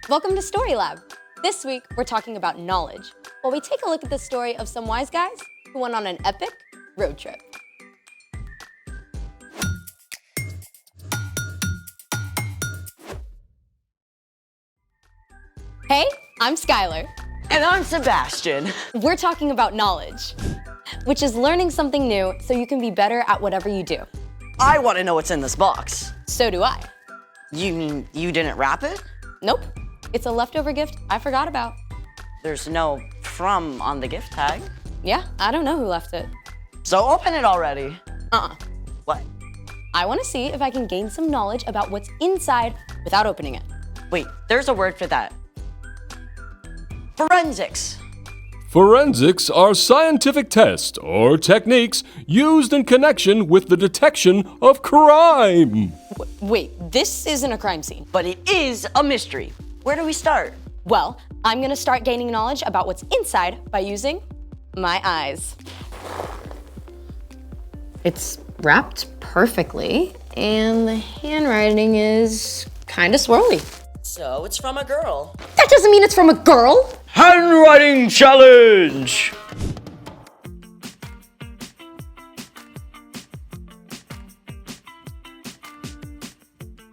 Welcome to Story Lab. This week, we're talking about knowledge, while we take a look at the story of some wise guys who went on an epic road trip. Hey, I'm Skylar. And I'm Sebastian. We're talking about knowledge, which is learning something new so you can be better at whatever you do. I want to know what's in this box. So do I. You mean you didn't wrap it? Nope, it's a leftover gift I forgot about. There's no "from" on the gift tag. Yeah, I don't know who left it. So open it already. What? I want to see if I can gain some knowledge about what's inside without opening it. Wait, there's a word for that. Forensics. Forensics are scientific tests or techniques used in connection with the detection of crime. Wait, this isn't a crime scene. But it is a mystery. Where do we start? Well, I'm gonna start gaining knowledge about what's inside by using my eyes. It's wrapped perfectly, and the handwriting is kinda swirly. So it's from a girl. That doesn't mean it's from a girl. Handwriting challenge!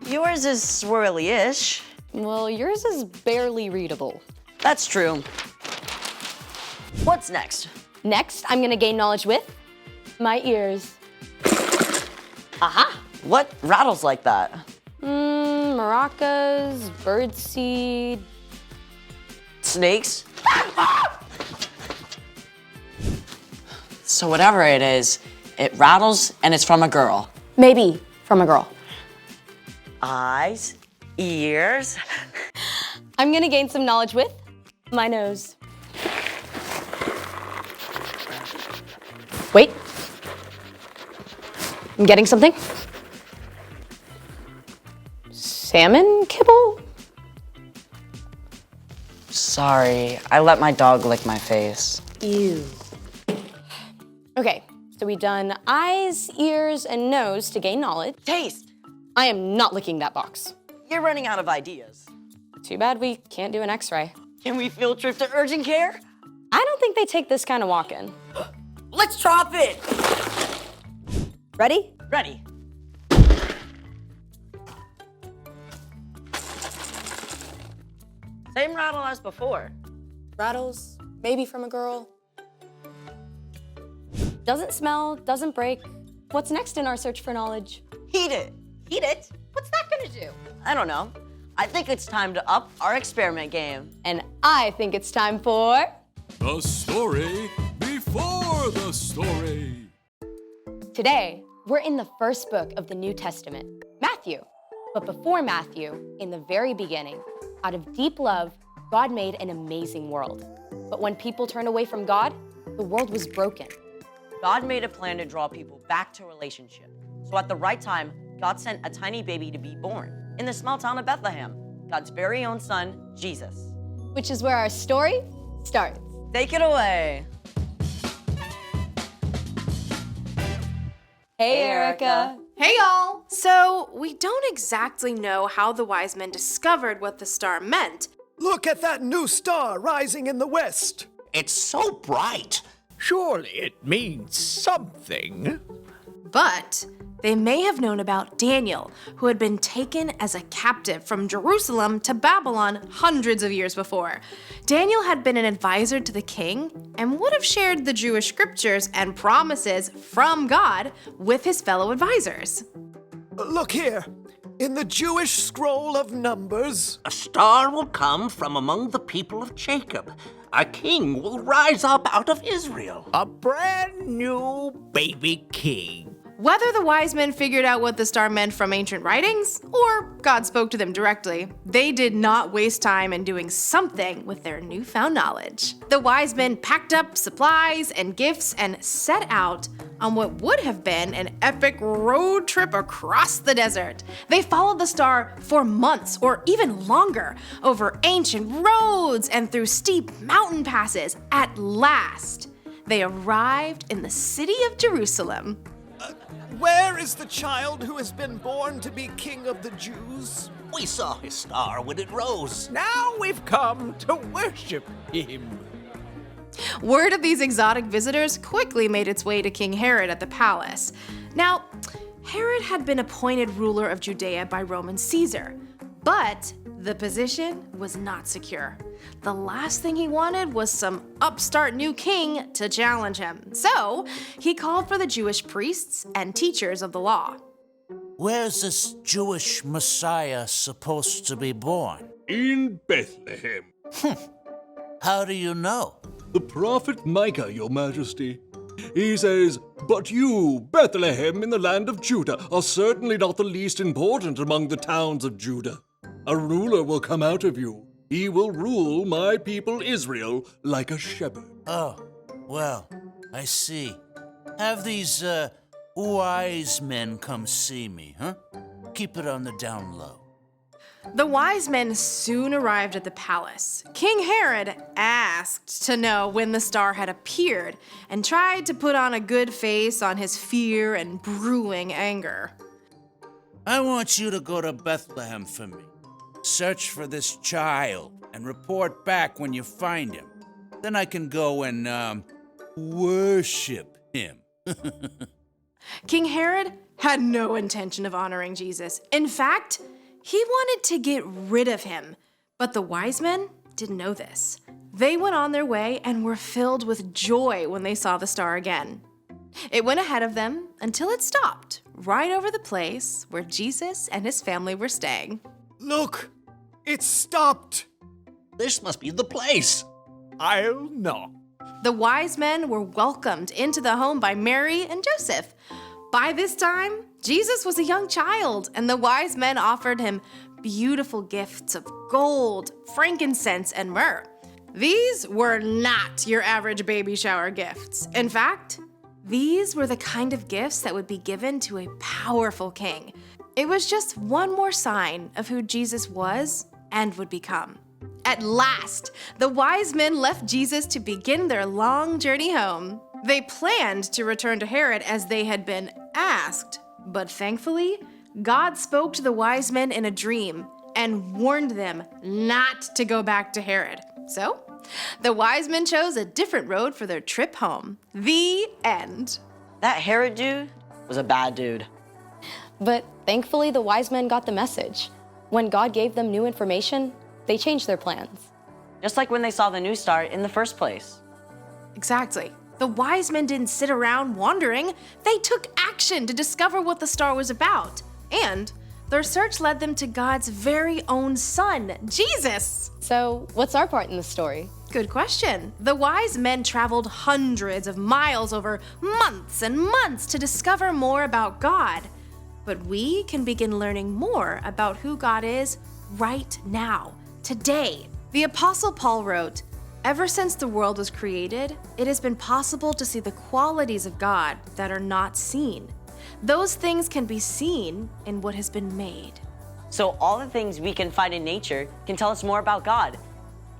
Yours is swirly-ish. Well, yours is barely readable. That's true. What's next? Next, I'm gonna gain knowledge with my ears. Aha! What rattles like that? Maracas, birdseed. Snakes? So whatever it is, it rattles and it's from a girl. Maybe from a girl. Eyes, ears. I'm gonna gain some knowledge with my nose. Wait. I'm getting something. Salmon kibble? Sorry, I let my dog lick my face. Ew. Okay, so we've done eyes, ears, and nose to gain knowledge. Taste! I am not licking that box. You're running out of ideas. Too bad we can't do an x-ray. Can we field trip to urgent care? I don't think they take this kind of walk-in. Let's drop it! Ready? Ready. Same rattle as before. Rattles, maybe from a girl. Doesn't smell, doesn't break. What's next in our search for knowledge? Heat it. Heat it? What's that gonna do? I don't know. I think it's time to up our experiment game. And I think it's time for... The story before the story. Today, we're in the first book of the New Testament, Matthew. But before Matthew, in the very beginning, out of deep love, God made an amazing world. But when people turned away from God, the world was broken. God made a plan to draw people back to relationship. So at the right time, God sent a tiny baby to be born in the small town of Bethlehem, God's very own son, Jesus. Which is where our story starts. Take it away. Hey, Erica. Hey y'all! So, we don't exactly know how the wise men discovered what the star meant. Look at that new star rising in the west. It's so bright. Surely it means something. But they may have known about Daniel, who had been taken as a captive from Jerusalem to Babylon hundreds of years before. Daniel had been an advisor to the king and would have shared the Jewish scriptures and promises from God with his fellow advisors. Look here. In the Jewish scroll of Numbers, A star will come from among the people of Jacob. A king will rise up out of Israel. A brand new baby king. Whether the wise men figured out what the star meant from ancient writings, or God spoke to them directly, they did not waste time in doing something with their newfound knowledge. The wise men packed up supplies and gifts and set out on what would have been an epic road trip across the desert. They followed the star for months or even longer, over ancient roads and through steep mountain passes. At last, they arrived in the city of Jerusalem. where is the child who has been born to be King of the Jews? We saw his star when it rose. Now we've come to worship him. Word of these exotic visitors quickly made its way to King Herod at the palace. Now, Herod had been appointed ruler of Judea by Roman Caesar, but the position was not secure. The last thing he wanted was some upstart new king to challenge him. So he called for the Jewish priests and teachers of the law. Where's this Jewish Messiah supposed to be born? In Bethlehem. How do you know? The prophet Micah, your majesty. He says, "But you, Bethlehem in the land of Judah, are certainly not the least important among the towns of Judah. A ruler will come out of you. He will rule my people Israel like a shepherd." Oh, well, I see. Have these, wise men come see me, huh? Keep it on the down low. The wise men soon arrived at the palace. King Herod asked to know when the star had appeared and tried to put on a good face on his fear and brewing anger. I want you to go to Bethlehem for me. Search for this child and report back when you find him. Then I can go and, worship him. King Herod had no intention of honoring Jesus. In fact, he wanted to get rid of him. But the wise men didn't know this. They went on their way and were filled with joy when they saw the star again. It went ahead of them until it stopped right over the place where Jesus and his family were staying. Look, it stopped. This must be the place. I'll knock. The wise men were welcomed into the home by Mary and Joseph. By this time, Jesus was a young child, and the wise men offered him beautiful gifts of gold, frankincense, and myrrh. These were not your average baby shower gifts. In fact, these were the kind of gifts that would be given to a powerful king. It was just one more sign of who Jesus was and would become. At last, the wise men left Jesus to begin their long journey home. They planned to return to Herod as they had been asked, but thankfully, God spoke to the wise men in a dream and warned them not to go back to Herod. So, the wise men chose a different road for their trip home. The end. That Herod dude was a bad dude. But thankfully, the wise men got the message. When God gave them new information, they changed their plans. Just like when they saw the new star in the first place. Exactly. The wise men didn't sit around wondering. They took action to discover what the star was about. And their search led them to God's very own son, Jesus. So, what's our part in the story? Good question. The wise men traveled hundreds of miles over months and months to discover more about God. But we can begin learning more about who God is right now, today. The Apostle Paul wrote, "Ever since the world was created, it has been possible to see the qualities of God that are not seen. Those things can be seen in what has been made." So all the things we can find in nature can tell us more about God,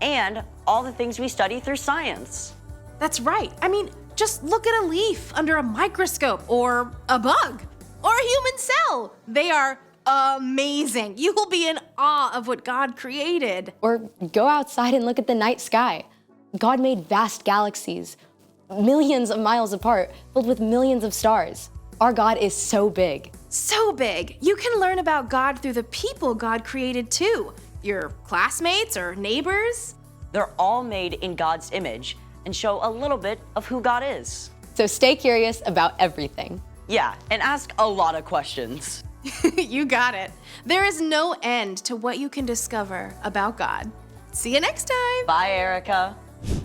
and all the things we study through science. That's right. I mean, just look at a leaf under a microscope, or a bug, or a human cell. They are amazing. You will be in awe of what God created. Or go outside and look at the night sky. God made vast galaxies, millions of miles apart, filled with millions of stars. Our God is so big. So big. You can learn about God through the people God created too. Your classmates or neighbors. They're all made in God's image and show a little bit of who God is. So stay curious about everything. Yeah, and ask a lot of questions. You got it. There is no end to what you can discover about God. See you next time. Bye, Erica.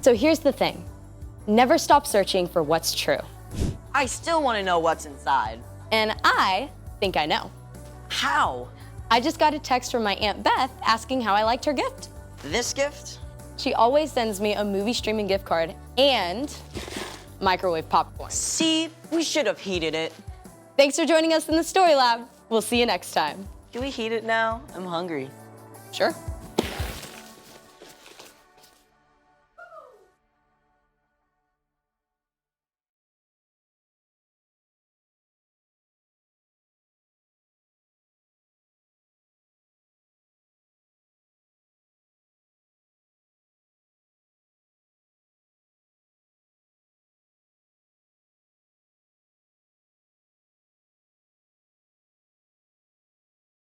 So here's the thing. Never stop searching for what's true. I still want to know what's inside. And I think I know. How? I just got a text from my Aunt Beth asking how I liked her gift. This gift? She always sends me a movie streaming gift card and microwave popcorn. See, we should have heated it. Thanks for joining us in the Story Lab. We'll see you next time. Do we heat it now? I'm hungry. Sure.